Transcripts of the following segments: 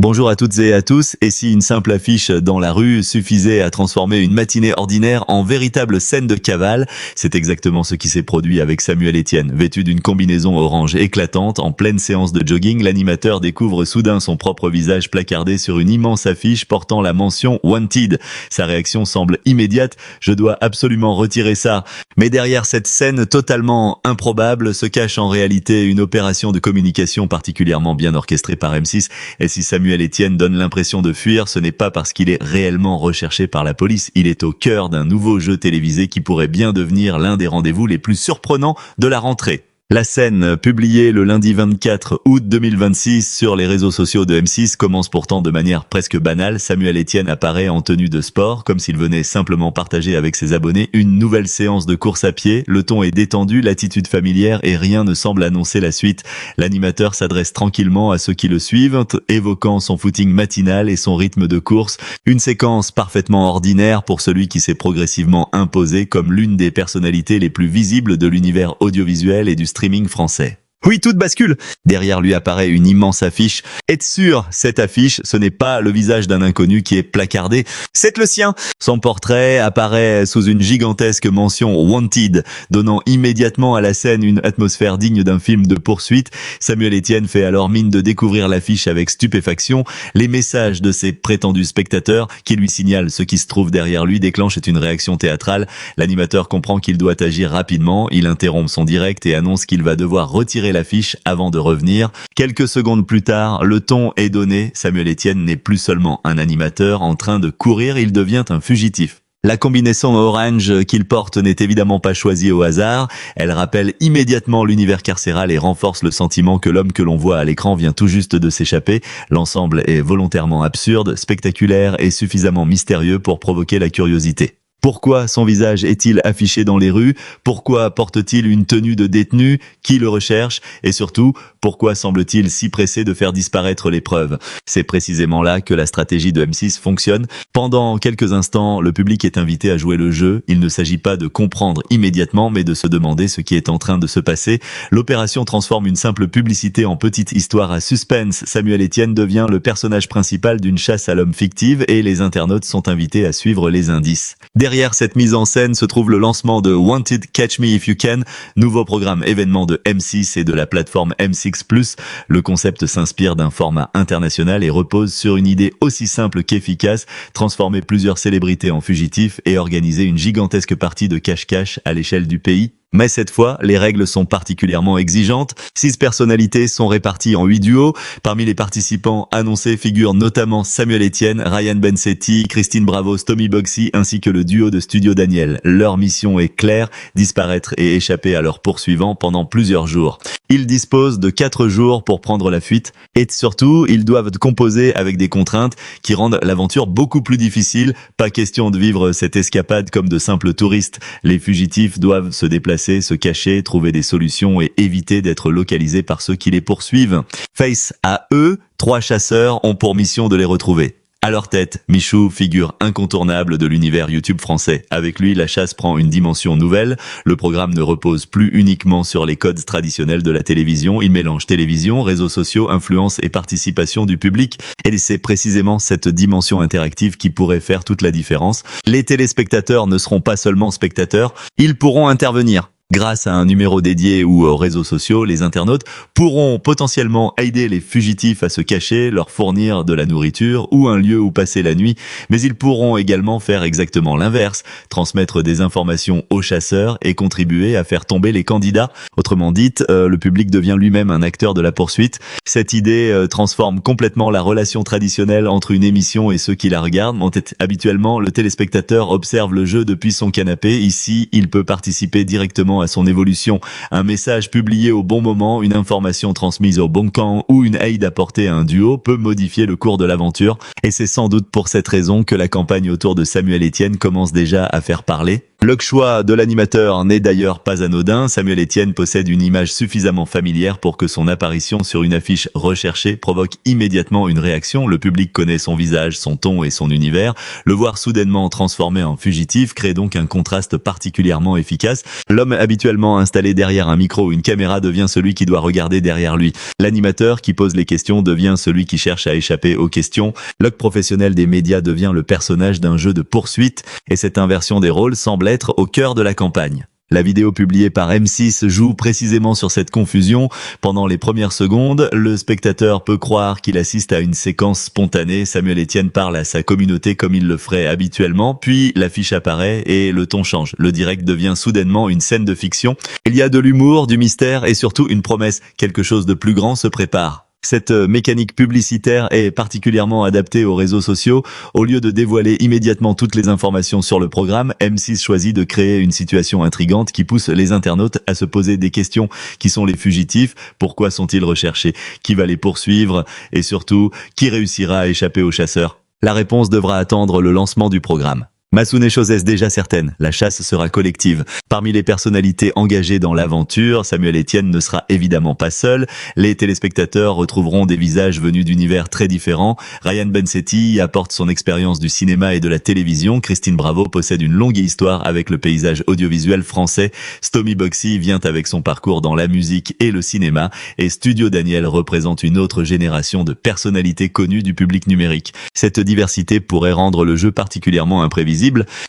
Bonjour à toutes et à tous, et si une simple affiche dans la rue suffisait à transformer une matinée ordinaire en véritable scène de cavale, c'est exactement ce qui s'est produit avec Samuel Etienne. Vêtu d'une combinaison orange éclatante, en pleine séance de jogging, l'animateur découvre soudain son propre visage placardé sur une immense affiche portant la mention « Wanted ». Sa réaction semble immédiate, « Je dois absolument retirer ça ». Mais derrière cette scène totalement improbable se cache en réalité une opération de communication particulièrement bien orchestrée par M6, et si Samuel Etienne donne l'impression de fuir, ce n'est pas parce qu'il est réellement recherché par la police. Il est au cœur d'un nouveau jeu télévisé qui pourrait bien devenir l'un des rendez-vous les plus surprenants de la rentrée. La scène, publiée le lundi 24 août 2026 sur les réseaux sociaux de M6, commence pourtant de manière presque banale. Samuel Etienne apparaît en tenue de sport, comme s'il venait simplement partager avec ses abonnés une nouvelle séance de course à pied. Le ton est détendu, l'attitude familière et rien ne semble annoncer la suite. L'animateur s'adresse tranquillement à ceux qui le suivent, évoquant son footing matinal et son rythme de course. Une séquence parfaitement ordinaire pour celui qui s'est progressivement imposé comme l'une des personnalités les plus visibles de l'univers audiovisuel et du streaming français. Oui, tout bascule. Derrière lui apparaît une immense affiche. Êtes sûr, cette affiche, ce n'est pas le visage d'un inconnu qui est placardé, c'est le sien. Son portrait apparaît sous une gigantesque mention « Wanted », donnant immédiatement à la scène une atmosphère digne d'un film de poursuite. Samuel Etienne fait alors mine de découvrir l'affiche avec stupéfaction. Les messages de ses prétendus spectateurs, qui lui signalent ce qui se trouve derrière lui, déclenchent une réaction théâtrale. L'animateur comprend qu'il doit agir rapidement. Il interrompt son direct et annonce qu'il va devoir retirer l'affiche avant de revenir. Quelques secondes plus tard, le ton est donné. Samuel Etienne n'est plus seulement un animateur en train de courir, il devient un fugitif. La combinaison orange qu'il porte n'est évidemment pas choisie au hasard. Elle rappelle immédiatement l'univers carcéral et renforce le sentiment que l'homme que l'on voit à l'écran vient tout juste de s'échapper. L'ensemble est volontairement absurde, spectaculaire et suffisamment mystérieux pour provoquer la curiosité. Pourquoi son visage est-il affiché dans les rues? Pourquoi porte-t-il une tenue de détenu? Qui le recherche? Et surtout, pourquoi semble-t-il si pressé de faire disparaître les preuves? C'est précisément là que la stratégie de M6 fonctionne. Pendant quelques instants, le public est invité à jouer le jeu. Il ne s'agit pas de comprendre immédiatement, mais de se demander ce qui est en train de se passer. L'opération transforme une simple publicité en petite histoire à suspense. Samuel Etienne devient le personnage principal d'une chasse à l'homme fictive et les internautes sont invités à suivre les indices. Derrière cette mise en scène se trouve le lancement de Wanted Catch Me If You Can, nouveau programme événement de M6 et de la plateforme M6+. Le concept s'inspire d'un format international et repose sur une idée aussi simple qu'efficace, transformer plusieurs célébrités en fugitifs et organiser une gigantesque partie de cache-cache à l'échelle du pays. Mais cette fois, les règles sont particulièrement exigeantes. 6 personnalités sont réparties en 8 duos. Parmi les participants annoncés figurent notamment Samuel Etienne, Ryan Bensetti, Christine Bravo, Tommy Boxy ainsi que le duo de Studio Daniel. Leur mission est claire, disparaître et échapper à leurs poursuivants pendant plusieurs jours. Ils disposent de 4 jours pour prendre la fuite et surtout, ils doivent composer avec des contraintes qui rendent l'aventure beaucoup plus difficile. Pas question de vivre cette escapade comme de simples touristes. Les fugitifs doivent se déplacer, se cacher, trouver des solutions et éviter d'être localisés par ceux qui les poursuivent. Face à eux, 3 chasseurs ont pour mission de les retrouver. À leur tête, Michou, figure incontournable de l'univers YouTube français. Avec lui, la chasse prend une dimension nouvelle. Le programme ne repose plus uniquement sur les codes traditionnels de la télévision. Il mélange télévision, réseaux sociaux, influence et participation du public. Et c'est précisément cette dimension interactive qui pourrait faire toute la différence. Les téléspectateurs ne seront pas seulement spectateurs, ils pourront intervenir. Grâce à un numéro dédié ou aux réseaux sociaux, les internautes pourront potentiellement aider les fugitifs à se cacher, leur fournir de la nourriture ou un lieu où passer la nuit, mais ils pourront également faire exactement l'inverse, transmettre des informations aux chasseurs et contribuer à faire tomber les candidats. Autrement dit, le public devient lui-même un acteur de la poursuite. Cette idée transforme complètement la relation traditionnelle entre une émission et ceux qui la regardent. Habituellement, le téléspectateur observe le jeu depuis son canapé. Ici, il peut participer directement à son évolution. Un message publié au bon moment, une information transmise au bon camp ou une aide apportée à un duo peut modifier le cours de l'aventure. Et c'est sans doute pour cette raison que la campagne autour de Samuel Etienne commence déjà à faire parler. Le choix de l'animateur n'est d'ailleurs pas anodin. Samuel Etienne possède une image suffisamment familière pour que son apparition sur une affiche recherchée provoque immédiatement une réaction. Le public connaît son visage, son ton et son univers. Le voir soudainement transformé en fugitif crée donc un contraste particulièrement efficace. L'homme habituellement installé derrière un micro ou une caméra devient celui qui doit regarder derrière lui. L'animateur qui pose les questions devient celui qui cherche à échapper aux questions. Le professionnel des médias devient le personnage d'un jeu de poursuite et cette inversion des rôles semble être au cœur de la campagne. La vidéo publiée par M6 joue précisément sur cette confusion. Pendant les premières secondes, le spectateur peut croire qu'il assiste à une séquence spontanée. Samuel Etienne parle à sa communauté comme il le ferait habituellement, puis l'affiche apparaît et le ton change. Le direct devient soudainement une scène de fiction. Il y a de l'humour, du mystère et surtout une promesse. Quelque chose de plus grand se prépare. Cette mécanique publicitaire est particulièrement adaptée aux réseaux sociaux. Au lieu de dévoiler immédiatement toutes les informations sur le programme, M6 choisit de créer une situation intrigante qui pousse les internautes à se poser des questions. Qui sont les fugitifs? Pourquoi sont-ils recherchés? Qui va les poursuivre? Et surtout, qui réussira à échapper aux chasseurs? La réponse devra attendre le lancement du programme. Massoune chose est déjà certaine, la chasse sera collective. Parmi les personnalités engagées dans l'aventure, Samuel Etienne ne sera évidemment pas seul. Les téléspectateurs retrouveront des visages venus d'univers très différents. Ryan Bensetti apporte son expérience du cinéma et de la télévision. Christine Bravo possède une longue histoire avec le paysage audiovisuel français. Stomy Boxy vient avec son parcours dans la musique et le cinéma. Et Studio Daniel représente une autre génération de personnalités connues du public numérique. Cette diversité pourrait rendre le jeu particulièrement imprévisible,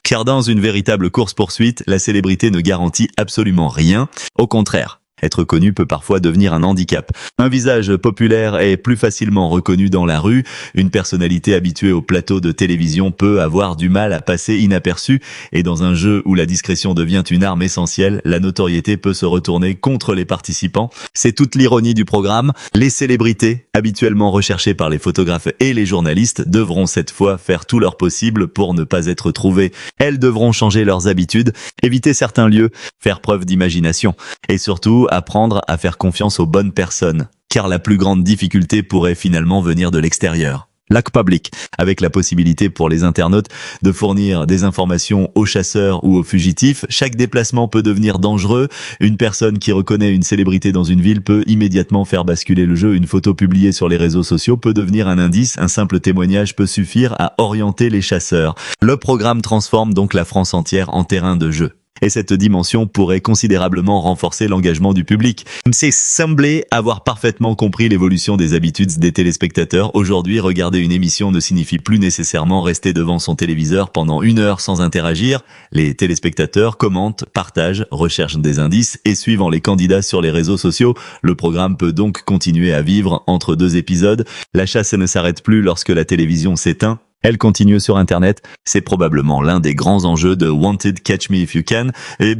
car dans une véritable course-poursuite, la célébrité ne garantit absolument rien. Au contraire, être connu peut parfois devenir un handicap. Un visage populaire est plus facilement reconnu dans la rue. Une personnalité habituée au plateau de télévision peut avoir du mal à passer inaperçue. Et dans un jeu où la discrétion devient une arme essentielle, la notoriété peut se retourner contre les participants. C'est toute l'ironie du programme. Les célébrités, habituellement recherchées par les photographes et les journalistes, devront cette fois faire tout leur possible pour ne pas être trouvées. Elles devront changer leurs habitudes, éviter certains lieux, faire preuve d'imagination. Et surtout, apprendre à faire confiance aux bonnes personnes, car la plus grande difficulté pourrait finalement venir de l'extérieur. Lac public, avec la possibilité pour les internautes de fournir des informations aux chasseurs ou aux fugitifs. Chaque déplacement peut devenir dangereux. Une personne qui reconnaît une célébrité dans une ville peut immédiatement faire basculer le jeu. Une photo publiée sur les réseaux sociaux peut devenir un indice. Un simple témoignage peut suffire à orienter les chasseurs. Le programme transforme donc la France entière en terrain de jeu. Et cette dimension pourrait considérablement renforcer l'engagement du public. C'est semblé avoir parfaitement compris l'évolution des habitudes des téléspectateurs. Aujourd'hui, regarder une émission ne signifie plus nécessairement rester devant son téléviseur pendant 1 heure sans interagir. Les téléspectateurs commentent, partagent, recherchent des indices et suivent les candidats sur les réseaux sociaux. Le programme peut donc continuer à vivre entre 2 épisodes. La chasse ne s'arrête plus lorsque la télévision s'éteint. Elle continue sur Internet. C'est probablement l'un des grands enjeux de Wanted Catch Me If You Can. Et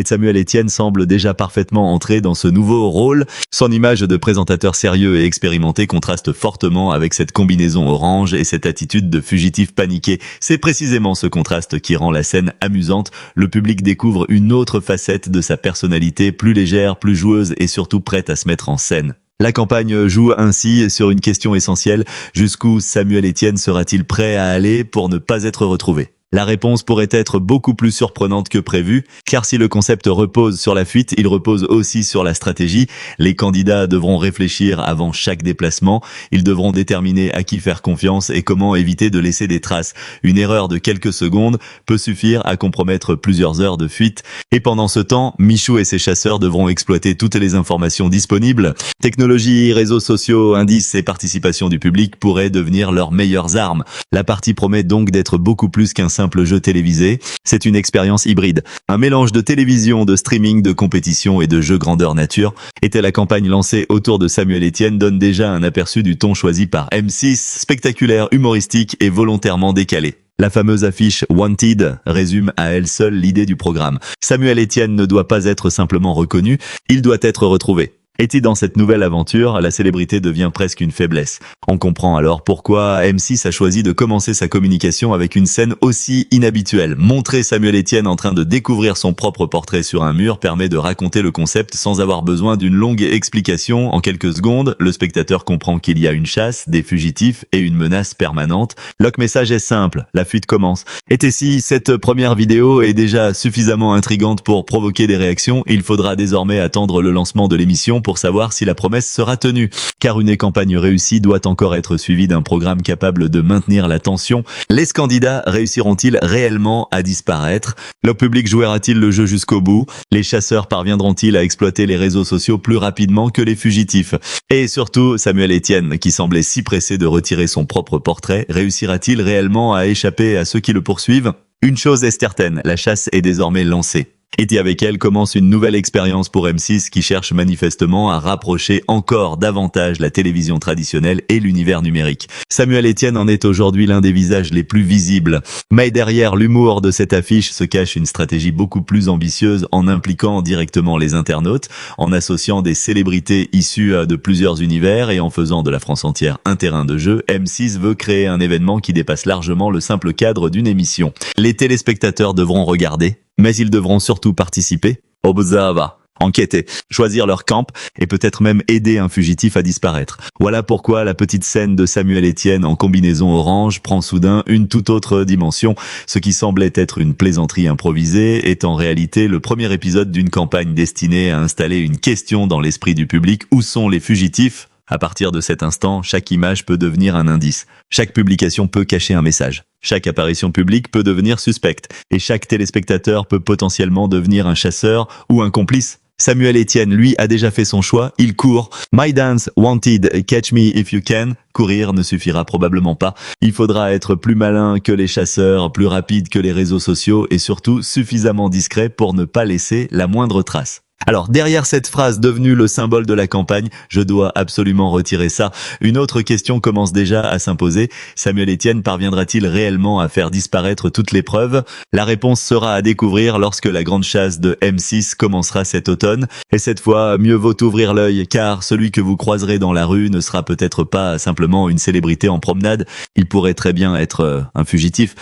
Samuel Etienne semble déjà parfaitement entrer dans ce nouveau rôle. Son image de présentateur sérieux et expérimenté contraste fortement avec cette combinaison orange et cette attitude de fugitif paniqué. C'est précisément ce contraste qui rend la scène amusante. Le public découvre une autre facette de sa personnalité, plus légère, plus joueuse et surtout prête à se mettre en scène. La campagne joue ainsi sur une question essentielle. Jusqu'où Samuel Etienne sera-t-il prêt à aller pour ne pas être retrouvé? La réponse pourrait être beaucoup plus surprenante que prévu, car si le concept repose sur la fuite, il repose aussi sur la stratégie. Les candidats devront réfléchir avant chaque déplacement, ils devront déterminer à qui faire confiance et comment éviter de laisser des traces. Une erreur de quelques secondes peut suffire à compromettre plusieurs heures de fuite, et pendant ce temps, Michou et ses chasseurs devront exploiter toutes les informations disponibles. Technologie, réseaux sociaux, indices et participation du public pourraient devenir leurs meilleures armes. La partie promet donc d'être beaucoup plus qu'un simple jeu télévisé, c'est une expérience hybride. Un mélange de télévision, de streaming, de compétition et de jeux grandeur nature. Et la campagne lancée autour de Samuel Etienne donne déjà un aperçu du ton choisi par M6, spectaculaire, humoristique et volontairement décalé. La fameuse affiche Wanted résume à elle seule l'idée du programme. Samuel Etienne ne doit pas être simplement reconnu, il doit être retrouvé. Et dans cette nouvelle aventure, la célébrité devient presque une faiblesse. On comprend alors pourquoi M6 a choisi de commencer sa communication avec une scène aussi inhabituelle. Montrer Samuel Etienne en train de découvrir son propre portrait sur un mur permet de raconter le concept sans avoir besoin d'une longue explication. En quelques secondes, le spectateur comprend qu'il y a une chasse, des fugitifs et une menace permanente. Le message est simple, la fuite commence. Et si cette première vidéo est déjà suffisamment intrigante pour provoquer des réactions, il faudra désormais attendre le lancement de l'émission pour savoir si la promesse sera tenue. Car une campagne réussie doit encore être suivie d'un programme capable de maintenir la tension. Les candidats réussiront-ils réellement à disparaître? Le public jouera-t-il le jeu jusqu'au bout? Les chasseurs parviendront-ils à exploiter les réseaux sociaux plus rapidement que les fugitifs? Et surtout, Samuel Etienne, qui semblait si pressé de retirer son propre portrait, réussira-t-il réellement à échapper à ceux qui le poursuivent? Une chose est certaine, la chasse est désormais lancée. Et avec elle commence une nouvelle expérience pour M6 qui cherche manifestement à rapprocher encore davantage la télévision traditionnelle et l'univers numérique. Samuel Etienne en est aujourd'hui l'un des visages les plus visibles. Mais derrière l'humour de cette affiche se cache une stratégie beaucoup plus ambitieuse en impliquant directement les internautes, en associant des célébrités issues de plusieurs univers et en faisant de la France entière un terrain de jeu. M6 veut créer un événement qui dépasse largement le simple cadre d'une émission. Les téléspectateurs devront regarder, mais ils devront surtout participer, observer, enquêter, choisir leur camp et peut-être même aider un fugitif à disparaître. Voilà pourquoi la petite scène de Samuel Etienne en combinaison orange prend soudain une toute autre dimension. Ce qui semblait être une plaisanterie improvisée est en réalité le premier épisode d'une campagne destinée à installer une question dans l'esprit du public. Où sont les fugitifs? À partir de cet instant, chaque image peut devenir un indice. Chaque publication peut cacher un message. Chaque apparition publique peut devenir suspecte. Et chaque téléspectateur peut potentiellement devenir un chasseur ou un complice. Samuel Etienne, lui, a déjà fait son choix. Il court. My Dance Wanted, Catch Me If You Can. Courir ne suffira probablement pas. Il faudra être plus malin que les chasseurs, plus rapide que les réseaux sociaux et surtout suffisamment discret pour ne pas laisser la moindre trace. Alors, derrière cette phrase devenue le symbole de la campagne, je dois absolument retirer ça. Une autre question commence déjà à s'imposer. Samuel Etienne parviendra-t-il réellement à faire disparaître toutes les preuves? La réponse sera à découvrir lorsque la grande chasse de M6 commencera cet automne. Et cette fois, mieux vaut ouvrir l'œil, car celui que vous croiserez dans la rue ne sera peut-être pas simplement une célébrité en promenade. Il pourrait très bien être un fugitif.